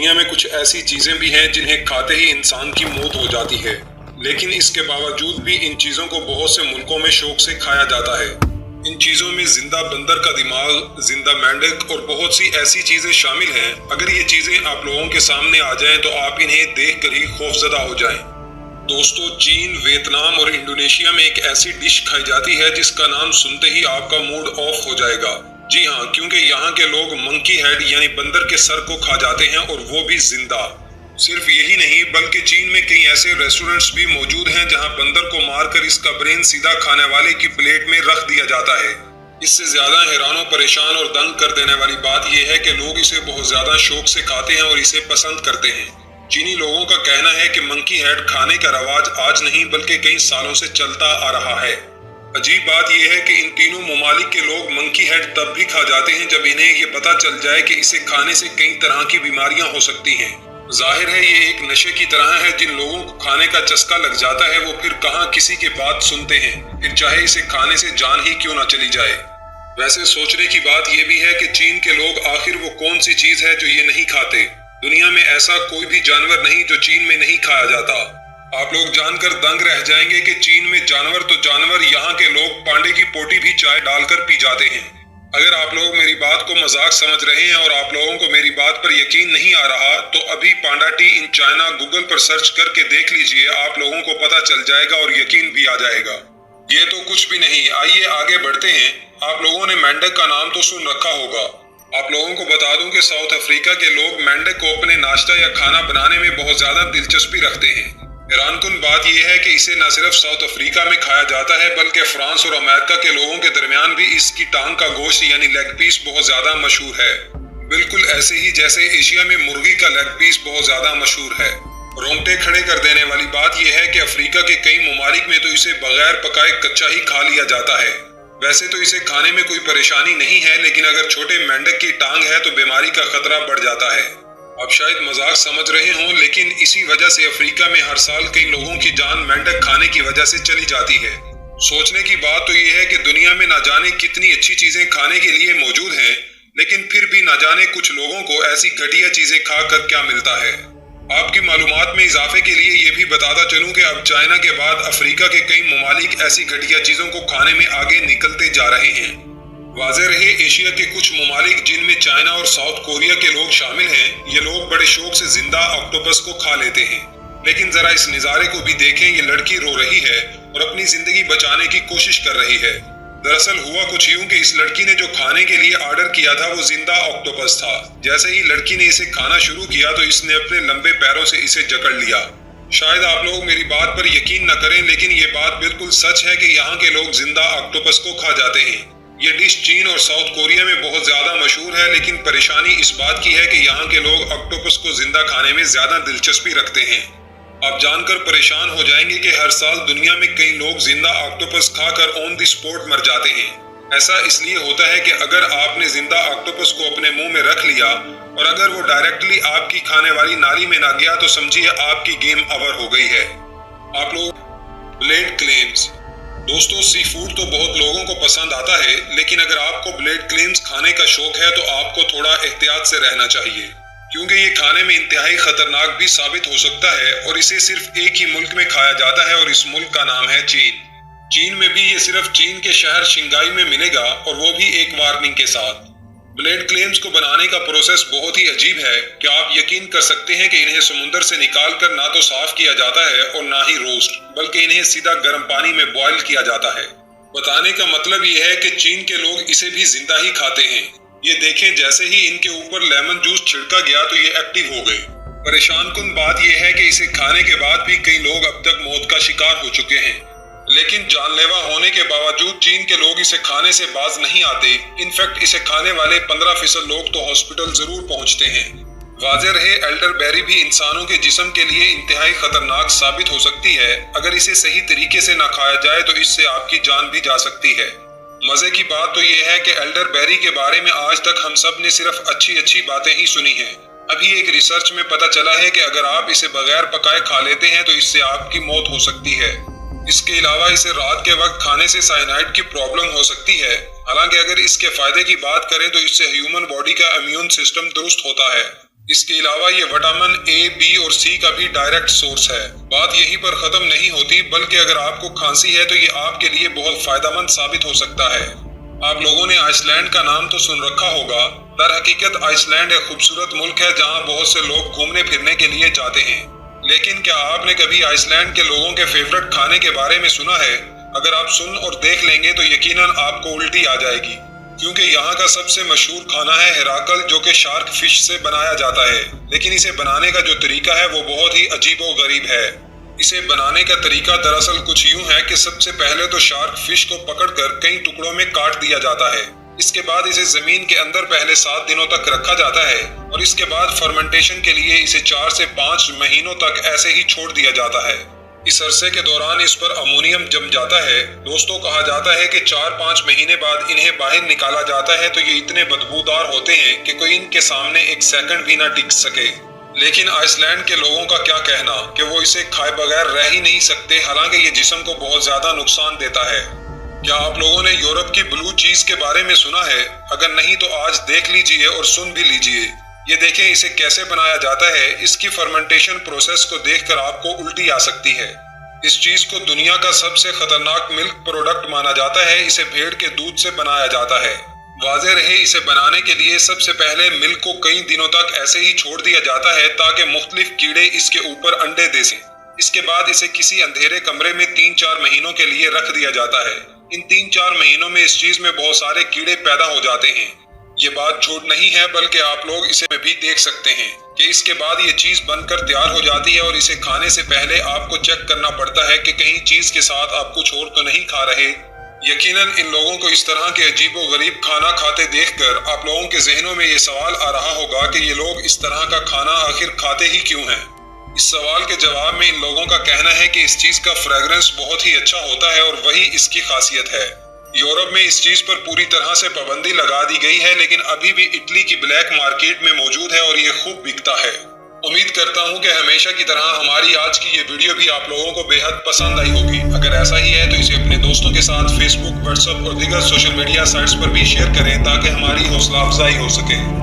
دنیا میں کچھ ایسی چیزیں بھی ہیں جنہیں کھاتے ہی انسان کی موت ہو جاتی ہے، لیکن اس کے باوجود بھی ان چیزوں کو بہت سے ملکوں میں شوق سے کھایا جاتا ہے۔ ان چیزوں میں زندہ بندر کا دماغ، زندہ مینڈک اور بہت سی ایسی چیزیں شامل ہیں۔ اگر یہ چیزیں آپ لوگوں کے سامنے آ جائیں تو آپ انہیں دیکھ کر ہی خوفزدہ ہو جائیں۔ دوستو، چین، ویتنام اور انڈونیشیا میں ایک ایسی ڈش کھائی جاتی ہے جس کا نام سنتے ہی آپ کا موڈ آف ہو جائے گا۔ جی ہاں، کیونکہ یہاں کے لوگ منکی ہیڈ یعنی بندر کے سر کو کھا جاتے ہیں، اور وہ بھی زندہ۔ صرف یہی نہیں بلکہ چین میں کئی ایسے ریسٹورنٹس بھی موجود ہیں جہاں بندر کو مار کر اس کا برین سیدھا کھانے والے کی پلیٹ میں رکھ دیا جاتا ہے۔ اس سے زیادہ حیران و پریشان اور دنگ کر دینے والی بات یہ ہے کہ لوگ اسے بہت زیادہ شوق سے کھاتے ہیں اور اسے پسند کرتے ہیں۔ چینی لوگوں کا کہنا ہے کہ منکی ہیڈ کھانے کا رواج آج نہیں بلکہ کئی سالوں سے چلتا آ رہا ہے۔ عجیب بات یہ ہے کہ ان تینوں ممالک کے لوگ منکی ہیڈ تب بھی کھا جاتے ہیں جب انہیں یہ پتہ چل جائے کہ اسے کھانے سے کئی طرح کی بیماریاں ہو سکتی ہیں۔ ظاہر ہے یہ ایک نشے کی طرح ہے، جن لوگوں کو کھانے کا چسکا لگ جاتا ہے وہ پھر کہاں کسی کی بات سنتے ہیں، پھر چاہے اسے کھانے سے جان ہی کیوں نہ چلی جائے۔ ویسے سوچنے کی بات یہ بھی ہے کہ چین کے لوگ آخر وہ کون سی چیز ہے جو یہ نہیں کھاتے؟ دنیا میں ایسا کوئی بھی جانور نہیں جو چین میں نہیں کھایا جاتا۔ آپ لوگ جان کر دنگ رہ جائیں گے کہ چین میں جانور تو جانور، یہاں کے لوگ پانڈے کی پوٹی بھی چائے ڈال کر پی جاتے ہیں۔ اگر آپ لوگ میری بات کو مذاق سمجھ رہے ہیں اور آپ لوگوں کو میری بات پر یقین نہیں آ رہا تو ابھی panda T in China Google پر سرچ کر کے دیکھ لیجئے، آپ لوگوں کو پتہ چل جائے گا اور یقین بھی آ جائے گا۔ یہ تو کچھ بھی نہیں، آئیے آگے بڑھتے ہیں۔ آپ لوگوں نے مینڈک کا نام تو سن رکھا ہوگا۔ آپ لوگوں کو بتا دوں کہ ساؤتھ افریقہ کے لوگ مینڈک کو اپنے ناشتہ یا کھانا بنانے میں بہت زیادہ دلچسپی رکھتے ہیں۔ حیران کن بات یہ ہے کہ اسے نہ صرف ساؤتھ افریقہ میں کھایا جاتا ہے بلکہ فرانس اور امریکہ کے لوگوں کے درمیان بھی اس کی ٹانگ کا گوشت یعنی لیگ پیس بہت زیادہ مشہور ہے، بالکل ایسے ہی جیسے ایشیا میں مرغی کا لیگ پیس بہت زیادہ مشہور ہے۔ رونگٹے کھڑے کر دینے والی بات یہ ہے کہ افریقہ کے کئی ممالک میں تو اسے بغیر پکائے کچا ہی کھا لیا جاتا ہے۔ ویسے تو اسے کھانے میں کوئی پریشانی نہیں ہے، لیکن اگر چھوٹے مینڈک کی ٹانگ ہے تو بیماری کا خطرہ بڑھ جاتا ہے۔ آپ شاید مذاق سمجھ رہے ہوں، لیکن اسی وجہ سے افریقہ میں ہر سال کئی لوگوں کی جان مینڈک کھانے کی وجہ سے چلی جاتی ہے۔ سوچنے کی بات تو یہ ہے کہ دنیا میں نہ جانے کتنی اچھی چیزیں کھانے کے لیے موجود ہیں، لیکن پھر بھی نہ جانے کچھ لوگوں کو ایسی گھٹیا چیزیں کھا کر کیا ملتا ہے۔ آپ کی معلومات میں اضافے کے لیے یہ بھی بتاتا چلوں کہ اب چائنا کے بعد افریقہ کے کئی ممالک ایسی گھٹیا چیزوں کو کھانے میں آگے نکلتے جا رہے ہیں۔ واضح رہے، ایشیا کے کچھ ممالک جن میں چائنا اور ساؤتھ کوریا کے لوگ شامل ہیں، یہ لوگ بڑے شوق سے زندہ آکٹوپس کو کھا لیتے ہیں۔ لیکن ذرا اس نظارے کو بھی دیکھیں، یہ لڑکی رو رہی ہے اور اپنی زندگی بچانے کی کوشش کر رہی ہے۔ دراصل ہوا کچھ یوں کہ اس لڑکی نے جو کھانے کے لیے آرڈر کیا تھا وہ زندہ آکٹوپس تھا۔ جیسے ہی لڑکی نے اسے کھانا شروع کیا تو اس نے اپنے لمبے پیروں سے اسے جکڑ لیا۔ شاید آپ لوگ میری بات پر یقین نہ کریں، لیکن یہ بات بالکل سچ ہے کہ یہاں کے لوگ زندہ آکٹوپس کو کھا جاتے ہیں۔ یہ ڈش چین اور ساؤتھ کوریا میں بہت زیادہ مشہور ہے، لیکن پریشانی اس بات کی ہے کہ یہاں کے لوگ آکٹوپس کو زندہ کھانے میں زیادہ دلچسپی رکھتے ہیں۔ آپ جان کر پریشان ہو جائیں گے کہ ہر سال دنیا میں کئی لوگ زندہ آکٹوپس کھا کر آن دی اسپاٹ مر جاتے ہیں۔ ایسا اس لیے ہوتا ہے کہ اگر آپ نے زندہ آکٹوپس کو اپنے منہ میں رکھ لیا اور اگر وہ ڈائریکٹلی آپ کی کھانے والی نالی میں نہ گیا تو سمجھیے آپ کی گیم اوور ہو گئی ہے۔ آپ لوگ بلیڈ کلیمز، دوستو سی فوڈ تو بہت لوگوں کو پسند آتا ہے، لیکن اگر آپ کو بلیڈ کلیمز کھانے کا شوق ہے تو آپ کو تھوڑا احتیاط سے رہنا چاہیے، کیونکہ یہ کھانے میں انتہائی خطرناک بھی ثابت ہو سکتا ہے اور اسے صرف ایک ہی ملک میں کھایا جاتا ہے اور اس ملک کا نام ہے چین۔ چین میں بھی یہ صرف چین کے شہر شنگھائی میں ملے گا، اور وہ بھی ایک وارننگ کے ساتھ۔ بلیڈ کلیمز کو بنانے کا پروسیس بہت ہی عجیب ہے کہ آپ یقین کر سکتے ہیں کہ انہیں سمندر سے نکال کر نہ تو صاف کیا جاتا ہے اور نہ ہی روسٹ، بلکہ انہیں سیدھا گرم پانی میں بوائل کیا جاتا ہے۔ بتانے کا مطلب یہ ہے کہ چین کے لوگ اسے بھی زندہ ہی کھاتے ہیں۔ یہ دیکھیں، جیسے ہی ان کے اوپر لیمن جوس چھڑکا گیا تو یہ ایکٹیو ہو گئے۔ پریشان کن بات یہ ہے کہ اسے کھانے کے بعد بھی کئی لوگ اب تک موت کا شکار ہو چکے ہیں، لیکن جان لیوا ہونے کے باوجود چین کے لوگ اسے کھانے سے باز نہیں آتے۔ انفیکٹ اسے کھانے والے 15% لوگ تو ہاسپٹل ضرور پہنچتے ہیں۔ واضح رہے، ایلڈر بیری بھی انسانوں کے جسم کے لیے انتہائی خطرناک ثابت ہو سکتی ہے۔ اگر اسے صحیح طریقے سے نہ کھایا جائے تو اس سے آپ کی جان بھی جا سکتی ہے۔ مزے کی بات تو یہ ہے کہ ایلڈر بیری کے بارے میں آج تک ہم سب نے صرف اچھی باتیں ہی سنی ہیں۔ ابھی ایک ریسرچ میں پتہ چلا ہے کہ اگر آپ اسے بغیر پکائے کھا لیتے ہیں تو اس سے آپ کی موت ہو سکتی ہے۔ اس کے علاوہ اسے رات کے وقت کھانے سے سائنائڈ کی پرابلم ہو سکتی ہے۔ حالانکہ اگر اس کے فائدے کی بات کریں تو اس سے ہیومن باڈی کا امیون سسٹم درست ہوتا ہے۔ اس کے علاوہ یہ وٹامن اے، بی اور سی کا بھی ڈائریکٹ سورس ہے۔ بات یہیں پر ختم نہیں ہوتی، بلکہ اگر آپ کو کھانسی ہے تو یہ آپ کے لیے بہت فائدہ مند ثابت ہو سکتا ہے۔ آپ لوگوں نے آئس لینڈ کا نام تو سن رکھا ہوگا۔ در حقیقت آئس لینڈ ایک خوبصورت ملک ہے جہاں بہت سے لوگ گھومنے پھرنے کے لیے جاتے ہیں۔ لیکن کیا آپ نے کبھی آئس لینڈ کے لوگوں کے فیورٹ کھانے کے بارے میں سنا ہے؟ اگر آپ سن اور دیکھ لیں گے تو یقیناً آپ کو الٹی آ جائے گی، کیونکہ یہاں کا سب سے مشہور کھانا ہے ہیراکل، جو کہ شارک فش سے بنایا جاتا ہے۔ لیکن اسے بنانے کا جو طریقہ ہے وہ بہت ہی عجیب و غریب ہے۔ اسے بنانے کا طریقہ دراصل کچھ یوں ہے کہ سب سے پہلے تو شارک فش کو پکڑ کر کئی ٹکڑوں میں کاٹ دیا جاتا ہے۔ اس کے بعد اسے زمین کے اندر پہلے 7 دنوں تک رکھا جاتا ہے اور اس کے بعد فرمنٹیشن کے لیے اسے 4 سے 5 مہینوں تک ایسے ہی چھوڑ دیا جاتا ہے۔ اس عرصے کے دوران اس پر امونیم جم جاتا ہے۔ دوستوں، کہا جاتا ہے کہ 4-5 مہینے بعد انہیں باہر نکالا جاتا ہے تو یہ اتنے بدبودار ہوتے ہیں کہ کوئی ان کے سامنے ایک سیکنڈ بھی نہ ٹک سکے۔ لیکن آئس لینڈ کے لوگوں کا کیا کہنا کہ وہ اسے کھائے بغیر رہ ہی نہیں سکتے، حالانکہ یہ جسم کو بہت زیادہ نقصان دیتا ہے۔ کیا آپ لوگوں نے یورپ کی بلو چیز کے بارے میں سنا ہے؟ اگر نہیں تو آج دیکھ لیجئے اور سن بھی لیجئے۔ یہ دیکھیں اسے کیسے بنایا جاتا ہے۔ اس کی فرمنٹیشن پروسیس کو دیکھ کر آپ کو الٹی آ سکتی ہے۔ اس چیز کو دنیا کا سب سے خطرناک ملک پروڈکٹ مانا جاتا ہے۔ اسے بھیڑ کے دودھ سے بنایا جاتا ہے۔ واضح رہے، اسے بنانے کے لیے سب سے پہلے ملک کو کئی دنوں تک ایسے ہی چھوڑ دیا جاتا ہے تاکہ مختلف کیڑے اس کے اوپر انڈے دے سکیں۔ اس کے بعد اسے کسی اندھیرے کمرے میں 3-4 مہینوں کے لیے رکھ دیا جاتا ہے۔ ان 3-4 مہینوں میں اس چیز میں بہت سارے کیڑے پیدا ہو جاتے ہیں۔ یہ بات جھوٹ نہیں ہے، بلکہ آپ لوگ اسے بھی دیکھ سکتے ہیں کہ اس کے بعد یہ چیز بن کر تیار ہو جاتی ہے اور اسے کھانے سے پہلے آپ کو چیک کرنا پڑتا ہے کہ کہیں چیز کے ساتھ آپ کچھ اور تو نہیں کھا رہے۔ یقیناً ان لوگوں کو اس طرح کے عجیب و غریب کھانا کھاتے دیکھ کر آپ لوگوں کے ذہنوں میں یہ سوال آ رہا ہوگا کہ یہ لوگ اس طرح کا کھانا آخر کھاتے ہی کیوں ہیں؟ اس سوال کے جواب میں ان لوگوں کا کہنا ہے کہ اس چیز کا فریگرنس بہت ہی اچھا ہوتا ہے اور وہی اس کی خاصیت ہے۔ یورپ میں اس چیز پر پوری طرح سے پابندی لگا دی گئی ہے، لیکن ابھی بھی اٹلی کی بلیک مارکیٹ میں موجود ہے اور یہ خوب بکتا ہے۔ امید کرتا ہوں کہ ہمیشہ کی طرح ہماری آج کی یہ ویڈیو بھی آپ لوگوں کو بے حد پسند آئی ہوگی۔ اگر ایسا ہی ہے تو اسے اپنے دوستوں کے ساتھ فیس بک، واٹس ایپ اور دیگر سوشل میڈیا سائٹس پر بھی شیئر کریں تاکہ ہماری حوصلہ افزائی ہو سکے۔